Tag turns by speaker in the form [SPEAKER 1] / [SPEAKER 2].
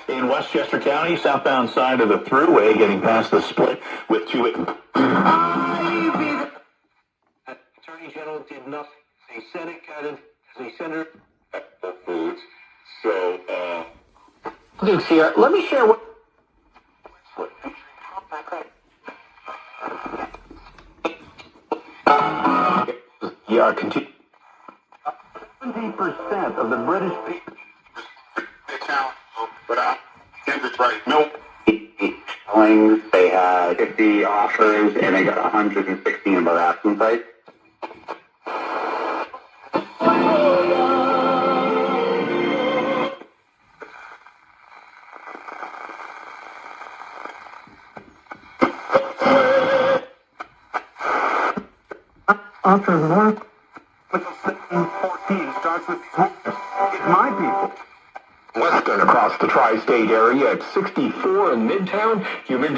[SPEAKER 1] p.m. in Westchester County, southbound side of the thruway, getting past the split with two. Attorney General did nothing. The Senate got in as a senator for foods. So, Duke's here. Let me share what. Yeah, continue. 70% of the British people. But I think it's right. Nope. They had 50 offers and they got 116 of our asking price. Offers more. But the 14 starts with it's my people. Western across the tri-state area at 64 in Midtown. Humidity.